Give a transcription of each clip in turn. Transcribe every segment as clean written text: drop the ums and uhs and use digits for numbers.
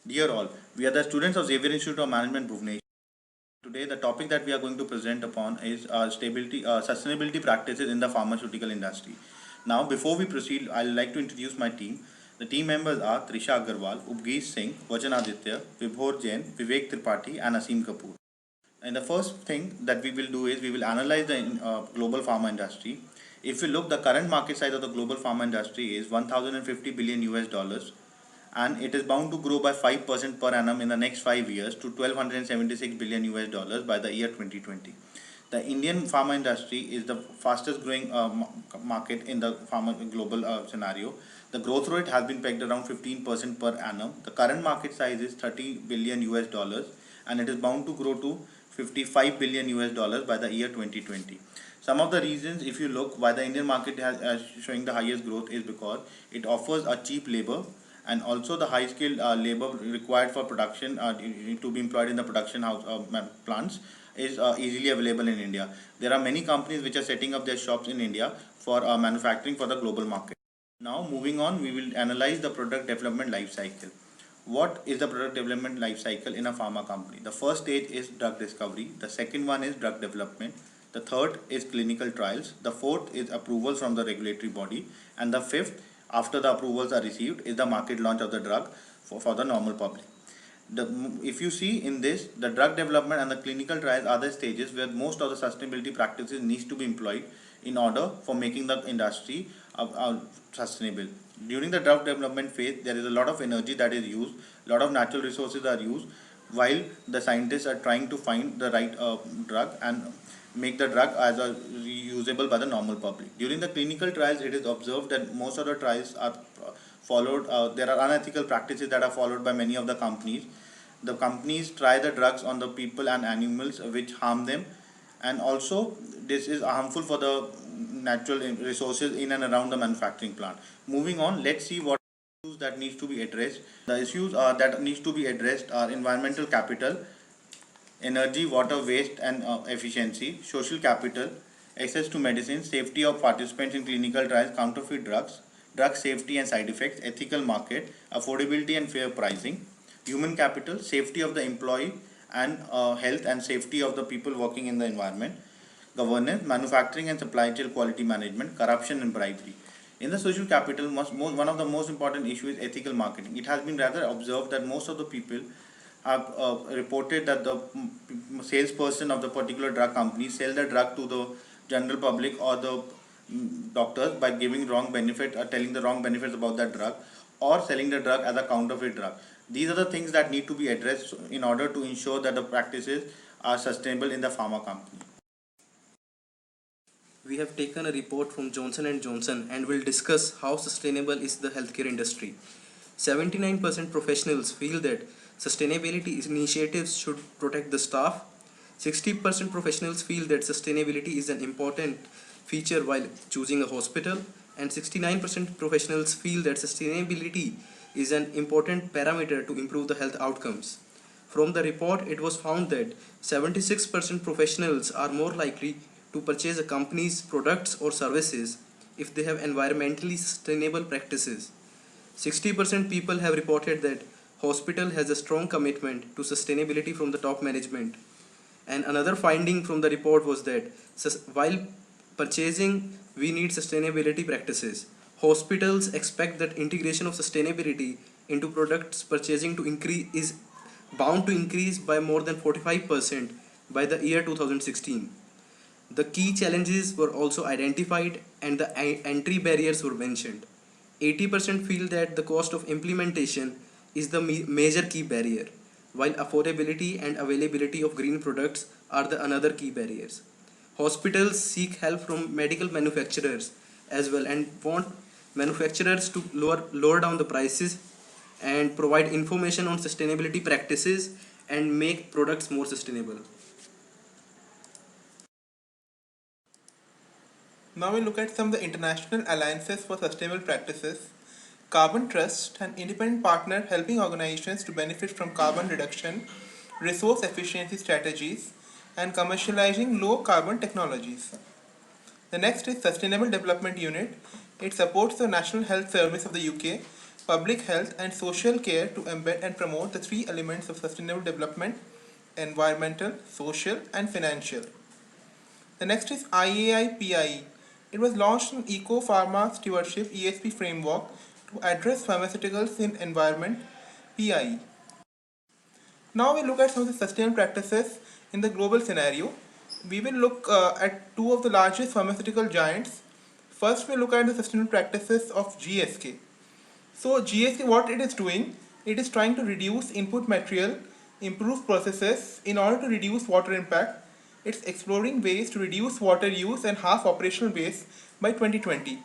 Dear all, we are the students of Xavier Institute of Management, Bhubaneswar. Today, the topic that we are going to present upon is sustainability practices in the pharmaceutical industry. Now, before we proceed, I'd like to introduce my team. The team members are Trisha Agarwal, Upgesh Singh, Vachan Aditya, Vibhor Jain, Vivek Tripathi, and Asim Kapoor. And the first thing that we will do is we will analyze the global pharma industry. If we look, the current market size of the global pharma industry is 1,050 billion US dollars, and it is bound to grow by 5% per annum in the next 5 years to 1,276 billion US dollars by the year 2020. The Indian pharma industry is the fastest growing market in the pharma global scenario. The growth rate has been pegged around 15% per annum. The current market size is 30 billion US dollars, and it is bound to grow to 55 billion US dollars by the year 2020. Some of the reasons, if you look, why the Indian market has showing the highest growth is because it offers a cheap labor, and also the high skilled labor required for production to be employed in the production house plants is easily available in India. There are many companies which are setting up their shops in India for manufacturing for the global market. Now moving on, we will analyze the product development life cycle. What is the product development life cycle in a pharma company? The first stage is drug discovery, the second one is drug development, the third is clinical trials, the fourth is approvals from the regulatory body, and the fifth, after the approvals are received, is the market launch of the drug for the normal public. If you see in this, the drug development and the clinical trials are the stages where most of the sustainability practices needs to be employed in order for making the industry sustainable. During the drug development phase, there is a lot of energy that is used, a lot of natural resources are used, while the scientists are trying to find the right drug and make the drug as a usable by the normal public. During the clinical trials, it is observed that most of the trials are followed. There are unethical practices that are followed by many of the companies. The companies try the drugs on the people and animals which harm them, and also this is harmful for the natural resources in and around the manufacturing plant. Moving on, let's see what issues that needs to be addressed. The issues that needs to be addressed are environmental capital, energy, water, waste and efficiency, social capital, access to medicine, safety of participants in clinical trials, counterfeit drugs, drug safety and side effects, ethical market, affordability and fair pricing, human capital, safety of the employee and health and safety of the people working in the environment, governance, manufacturing and supply chain quality management, corruption and bribery. In the social capital, one of the most important issues is ethical marketing. It has been rather observed that most of the people have reported that the salesperson of the particular drug company sell the drug to the general public or the doctors by giving wrong benefit or telling the wrong benefits about that drug, or selling the drug as a counterfeit drug. These are the things that need to be addressed in order to ensure that the practices are sustainable in the pharma company. We have taken a report from Johnson & Johnson and will discuss how sustainable is the healthcare industry. 79% professionals feel that sustainability initiatives should protect the staff. 60% professionals feel that sustainability is an important feature while choosing a hospital, and 69% professionals feel that sustainability is an important parameter to improve the health outcomes. From the report, it was found that 76% professionals are more likely to purchase a company's products or services if they have environmentally sustainable practices. 60% people have reported that hospital has a strong commitment to sustainability from the top management. And another finding from the report was that while purchasing, we need sustainability practices. Hospitals expect that integration of sustainability into products purchasing to increase is bound to increase by more than 45% by the year 2016. The key challenges were also identified and the entry barriers were mentioned. 80% feel that the cost of implementation is the major key barrier, while affordability and availability of green products are the another key barriers. Hospitals seek help from medical manufacturers as well and want manufacturers to lower down the prices and provide information on sustainability practices and make products more sustainable. Now we look at some of the international alliances for sustainable practices. Carbon Trust, an independent partner helping organizations to benefit from carbon reduction, resource efficiency strategies, and commercializing low carbon technologies. The next is Sustainable Development Unit. It supports the National Health Service of the UK public health, and social care to embed and promote the three elements of sustainable development: environmental, social, and financial. The next is IAI-PIE. It was launched in Eco-Pharma Stewardship ESP framework to address pharmaceuticals in environment PIE. Now we look at some of the sustainable practices in the global scenario. We will look at two of the largest pharmaceutical giants. First, we look at the sustainable practices of GSK. So GSK, what it is doing, it is trying to reduce input material, improve processes in order to reduce water impact. It's exploring ways to reduce water use and half operational waste by 2020.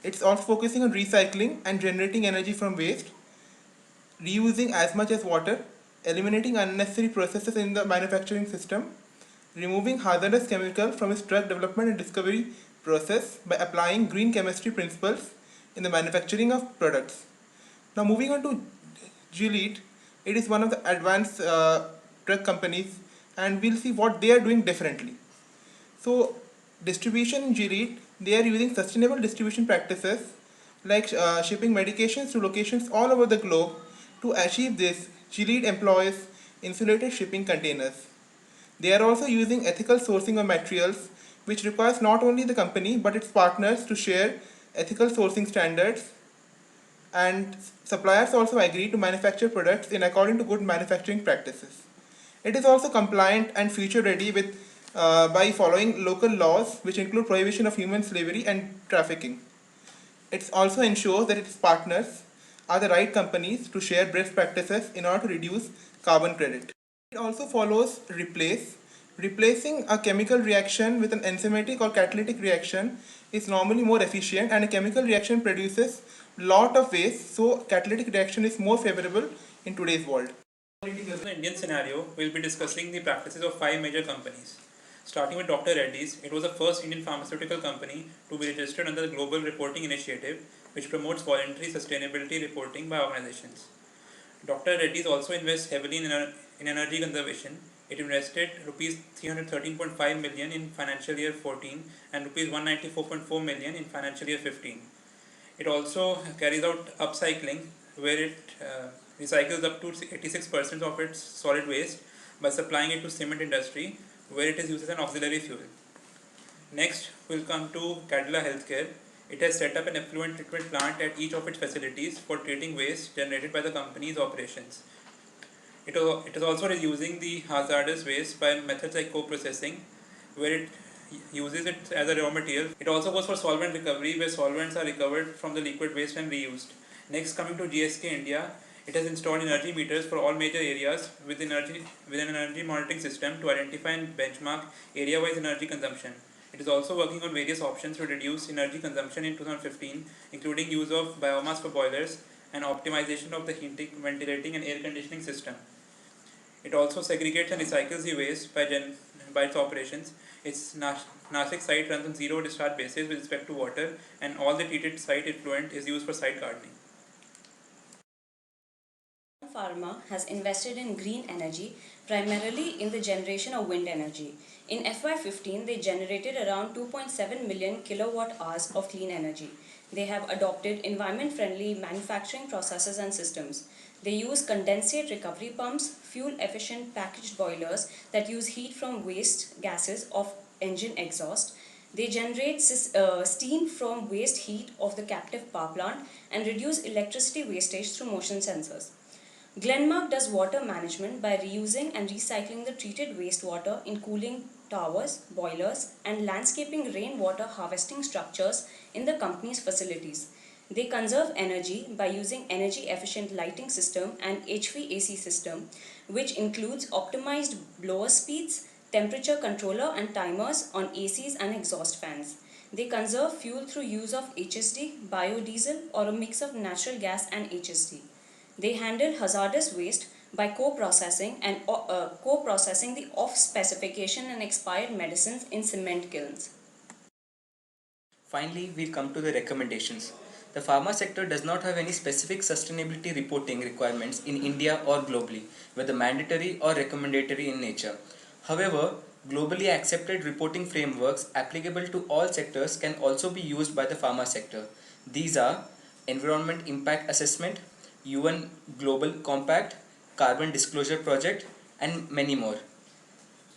It's also focusing on recycling and generating energy from waste, reusing as much as water, eliminating unnecessary processes in the manufacturing system, removing hazardous chemicals from its drug development and discovery process by applying green chemistry principles in the manufacturing of products. Now moving on to Gilead, it is one of the advanced drug companies, and we'll see what they are doing differently. So distribution in Gilead, they are using sustainable distribution practices like shipping medications to locations all over the globe. To achieve this, Gilead employs insulated shipping containers. They are also using ethical sourcing of materials, which requires not only the company but its partners to share ethical sourcing standards, and suppliers also agree to manufacture products in according to good manufacturing practices. It is also compliant and future ready with by following local laws which include prohibition of human slavery and trafficking. It also ensures that its partners are the right companies to share best practices in order to reduce carbon credit. It also follows replace. Replacing a chemical reaction with an enzymatic or catalytic reaction is normally more efficient, and a chemical reaction produces lot of waste, so catalytic reaction is more favorable in today's world. In the Indian scenario, we'll be discussing the practices of five major companies. Starting with Dr. Reddy's, it was the first Indian pharmaceutical company to be registered under the Global Reporting Initiative, which promotes voluntary sustainability reporting by organizations. Dr. Reddy's also invests heavily in energy conservation. It invested rupees 313.5 million in financial year 14 and rupees 194.4 million in financial year 15. It also carries out upcycling, where it recycles up to 86% of its solid waste by supplying it to cement industry, where it is used as an auxiliary fuel. Next, we'll come to Cadila Healthcare. It has set up an effluent treatment plant at each of its facilities for treating waste generated by the company's operations. It is also reusing the hazardous waste by methods like co-processing, where it uses it as a raw material. It also goes for solvent recovery, where solvents are recovered from the liquid waste and reused. Next, coming to GSK India, it has installed energy meters for all major areas with an energy monitoring system to identify and benchmark area-wise energy consumption. It is also working on various options to reduce energy consumption in 2015, including use of biomass for boilers and optimization of the heating, ventilating and air conditioning system. It also segregates and recycles the waste by its operations. Its Nasik site runs on zero discharge basis with respect to water, and all the treated site effluent is used for site gardening. Pharma has invested in green energy, primarily in the generation of wind energy. In FY15, they generated around 2.7 million kilowatt hours of clean energy. They have adopted environment-friendly manufacturing processes and systems. They use condensate recovery pumps, fuel-efficient packaged boilers that use heat from waste gases of engine exhaust. They generate steam from waste heat of the captive power plant and reduce electricity wastage through motion sensors. Glenmark does water management by reusing and recycling the treated wastewater in cooling towers, boilers, and landscaping rainwater harvesting structures in the company's facilities. They conserve energy by using energy efficient lighting system and HVAC system, which includes optimized blower speeds, temperature controller and timers on ACs and exhaust fans. They conserve fuel through use of HSD, biodiesel, or a mix of natural gas and HSD. They handle hazardous waste by co-processing the off-specification and expired medicines in cement kilns. Finally, we come to the recommendations. The pharma sector does not have any specific sustainability reporting requirements in India or globally, whether mandatory or recommendatory in nature. However, globally accepted reporting frameworks applicable to all sectors can also be used by the pharma sector. These are Environment Impact Assessment, UN Global Compact, Carbon Disclosure Project, and many more.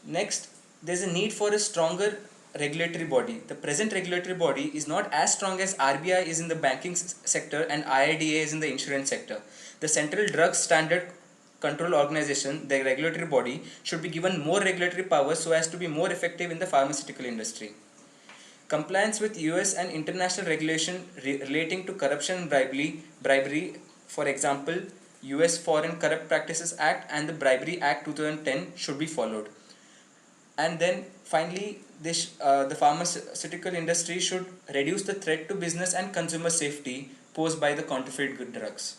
Next, there's a need for a stronger regulatory body. The present regulatory body is not as strong as RBI is in the banking sector and IIDA is in the insurance sector. The Central Drugs Standard Control Organization, the regulatory body, should be given more regulatory powers so as to be more effective in the pharmaceutical industry. Compliance with US and international regulation relating to corruption and bribery, for example, US Foreign Corrupt Practices Act and the Bribery Act 2010 should be followed. And then finally, the pharmaceutical industry should reduce the threat to business and consumer safety posed by the counterfeit good drugs.